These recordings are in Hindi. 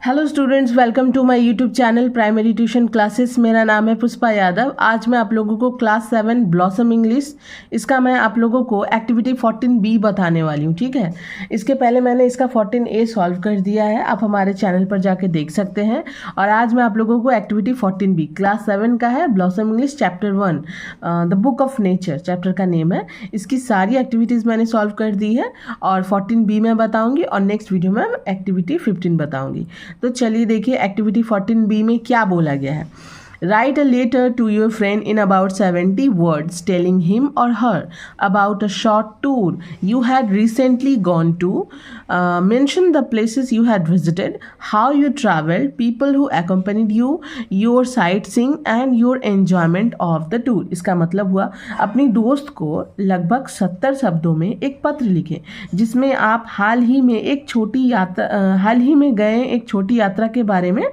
Hello students, welcome to my YouTube channel primary tuition classes. मेरा नाम है पुष्पा यादव। आज मैं आप लोगों को क्लास 7 ब्लॉसम इंग्लिश इसका मैं आप लोगों को एक्टिविटी 14B बताने वाली हूँ। ठीक है, इसके पहले मैंने इसका 14A सॉल्व कर दिया है, आप हमारे चैनल पर जाके देख सकते हैं। और आज मैं आप लोगों को एक्टिविटी 14B क्लास 7 का है, blossom English chapter 1 the book of nature chapter का नेम है। इसकी सारी एक्टिविटीज़ मैंने सॉल्व कर दी है और 14B में बताऊँगी और नेक्स्ट वीडियो में एक्टिविटी 15 बताऊँगी। तो चलिए देखिए एक्टिविटी 14B में क्या बोला गया है। Write a letter to your friend in about 70 words telling him or her about a short tour you had recently gone to. Mention the places you had visited, how you traveled, people who accompanied you, your sightseeing and your enjoyment of the tour. इसका मतलब हुआ अपनी दोस्त को लगभग 70 शब्दों में एक पत्र लिखें जिसमें आप हाल ही में गए एक छोटी यात्रा के बारे में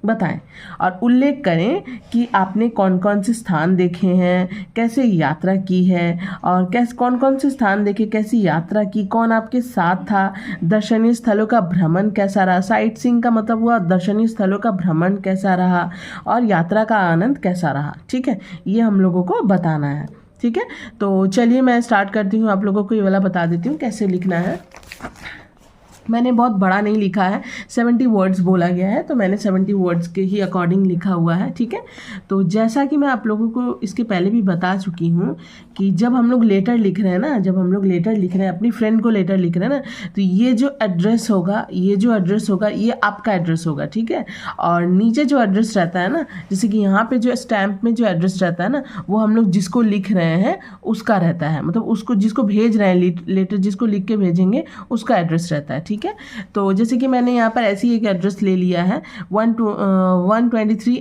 बताएं और उल्लेख करें कि आपने कौन कौन से स्थान देखे हैं, कैसे यात्रा की है और कौन कौन से स्थान देखे, कैसी यात्रा की, कौन आपके साथ था, दर्शनीय स्थलों का भ्रमण कैसा रहा। साइट सीइंग का मतलब हुआ दर्शनीय स्थलों का भ्रमण कैसा रहा और यात्रा का आनंद कैसा रहा। ठीक है, ये हम लोगों को बताना है। ठीक है, तो चलिए मैं स्टार्ट करती हूँ, आप लोगों को ये वाला बता देती हूँ कैसे लिखना है। मैंने बहुत बड़ा नहीं लिखा है, 70 वर्ड्स बोला गया है तो मैंने 70 वर्ड्स के ही अकॉर्डिंग लिखा हुआ है। ठीक है, तो जैसा कि मैं आप लोगों को इसके पहले भी बता चुकी हूँ कि जब हम लोग लेटर लिख रहे हैं ना, जब हम लोग लेटर लिख रहे हैं अपनी फ्रेंड को लेटर लिख रहे हैं ना, तो ये जो एड्रेस होगा ये आपका एड्रेस होगा। ठीक है, और नीचे जो एड्रेस रहता है ना, जैसे कि यहाँ पे जो स्टैम्प में जो एड्रेस रहता है ना, वो हम लोग जिसको लिख रहे हैं उसका रहता है, मतलब उसको जिसको भेज रहे हैं लेटर, जिसको लिख के भेजेंगे उसका एड्रेस रहता है। ठीक है, तो जैसे कि मैंने यहाँ पर ऐसी एक एड्रेस ले लिया है 123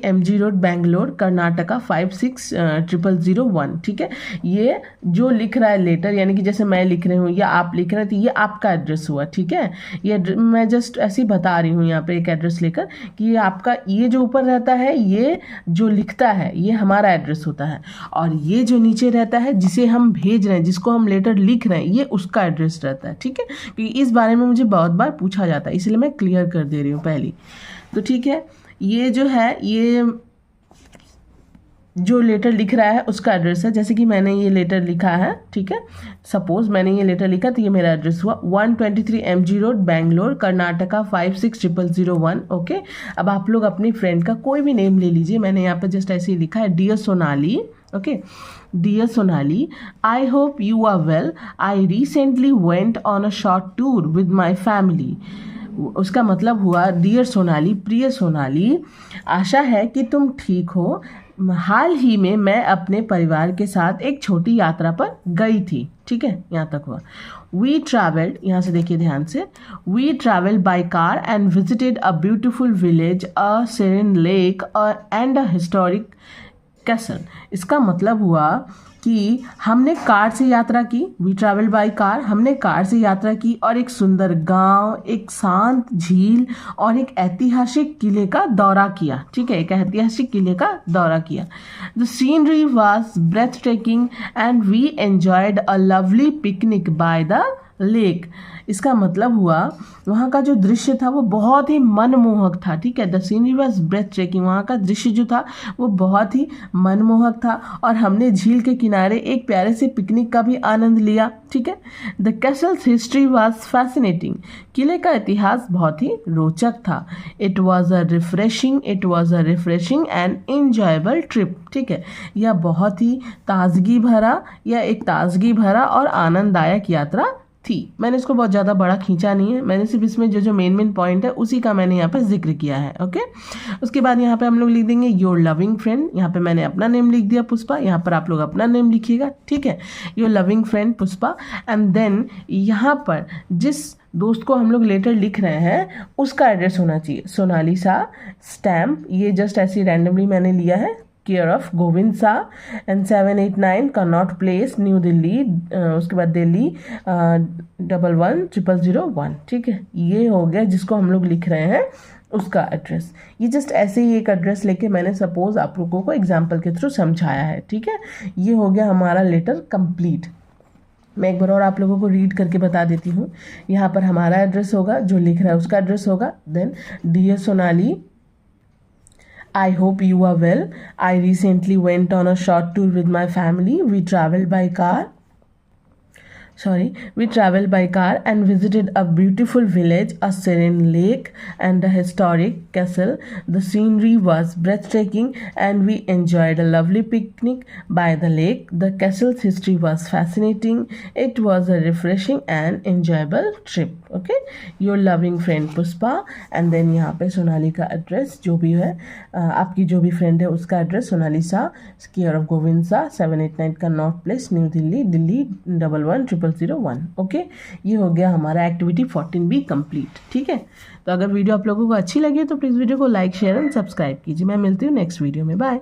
MG रोड बेंगलोर कर्नाटका 560001। ठीक है, ये जो लिख रहा है लेटर, यानी कि जैसे मैं लिख रही हूँ या आप लिख रहे हैं, तो ये आपका एड्रेस हुआ। ठीक है, ये मैं जस्ट ऐसे ही बता रही हूँ यहाँ पे एक एड्रेस लेकर कि ये आपका, ये जो ऊपर रहता है ये जो लिखता है ये हमारा एड्रेस होता है, और ये जो नीचे रहता है जिसे हम भेज रहे हैं, जिसको हम लेटर लिख रहे हैं, ये उसका एड्रेस रहता है। ठीक है, क्योंकि इस बारे में मुझे बहुत बार पूछा जाता है, इसलिए मैं क्लियर कर दे रही हूँ पहले। तो ठीक है, ये जो है, ये जो लेटर लिख रहा है उसका एड्रेस है। जैसे कि मैंने ये लेटर लिखा है, ठीक है, सपोज मैंने ये लेटर लिखा तो ये मेरा एड्रेस हुआ 123 MG road Bangalore Karnataka 560001। Okay, अब आप लोग अपनी फ्रेंड का कोई भी नेम ले लीजिए। मैंने यहाँ पे जस्ट ऐसे ही लिखा है, dear Sonali. Okay, dear Sonali, I hope you are well. I recently went on a short tour with my family. उसका मतलब हुआ, डियर सोनाली, प्रिय सोनाली, आशा है कि तुम ठीक हो। हाल ही में मैं अपने परिवार के साथ एक छोटी यात्रा पर गई थी। ठीक है, यहाँ तक हुआ। वी ट्रैवल्ड, यहाँ से देखिए ध्यान से, we travelled by car and visited a beautiful village, a serene lake and a historic castle. इसका मतलब हुआ कि हमने कार से यात्रा की, वी ट्रैवल बाय कार, हमने कार से यात्रा की और एक सुंदर गांव, एक शांत झील और एक ऐतिहासिक किले का दौरा किया। ठीक है, एक ऐतिहासिक किले का दौरा किया। The scenery was breathtaking and we enjoyed a lovely picnic by the lake. इसका मतलब हुआ वहाँ का जो दृश्य था वो बहुत ही मनमोहक था। ठीक है, the scenery was breathtaking, वहाँ का दृश्य जो था वो बहुत ही मनमोहक था और हमने झील के किनारे एक प्यारे से पिकनिक का भी आनंद लिया। ठीक है, the Castle's history was fascinating, किले का इतिहास बहुत ही रोचक था। It was a refreshing and enjoyable trip. ठीक है, यह बहुत ही ताजगी भरा और आनंददायक यात्रा थी। मैंने इसको बहुत ज़्यादा बड़ा खींचा नहीं है, मैंने सिर्फ इसमें जो मेन पॉइंट है उसी का मैंने यहाँ पे जिक्र किया है। ओके, उसके बाद यहाँ पे हम लोग लिख देंगे योर लविंग फ्रेंड। यहाँ पे मैंने अपना नेम लिख दिया पुष्पा, यहाँ पर आप लोग अपना नेम लिखिएगा। ठीक है, your loving friend Pushpa. And then यहाँ पर जिस दोस्त को हम लोग लेटर लिख रहे हैं उसका एड्रेस होना चाहिए, सोनाली सा, स्टैम्प, ये जस्ट ऐसी रैंडमली मैंने लिया है, care of Govind Shah and 789 Connaught place new Delhi, उसके बाद दिल्ली 110001। ठीक है, ये हो गया जिसको हम लोग लिख रहे हैं उसका एड्रेस। ये जस्ट ऐसे ही एक एड्रेस लेके मैंने सपोज आप लोगों को एग्जाम्पल के थ्रू समझाया है। ठीक है, ये हो गया हमारा लेटर कंप्लीट। मैं एक बार और आप लोगों को रीड करके बता देती हूँ। यहाँ पर हमारा एड्रेस होगा, जो लिख रहा है उसका एड्रेस होगा। Then dear Sonali, I hope you are well. I recently went on a short tour with my family. We traveled by car and visited a beautiful village, a serene lake, and a historic castle. The scenery was breathtaking, and we enjoyed a lovely picnic by the lake. The castle's history was fascinating. It was a refreshing and enjoyable trip. Okay, your loving friend Puspa. And then यहाँ पे सोनाली का एड्रेस जो भी है, आपकी जो भी फ्रेंड है उसका address Sonali Shah, care of Govind Shah, 789 का north place, new Delhi, Delhi 111001। Okay, ये हो गया हमारा एक्टिविटी 14B कंप्लीट। ठीक है, तो अगर वीडियो आप लोगों को अच्छी लगी तो प्लीज़ वीडियो को लाइक, शेयर एंड सब्सक्राइब कीजिए। मैं मिलती हूँ नेक्स्ट वीडियो में। बाय।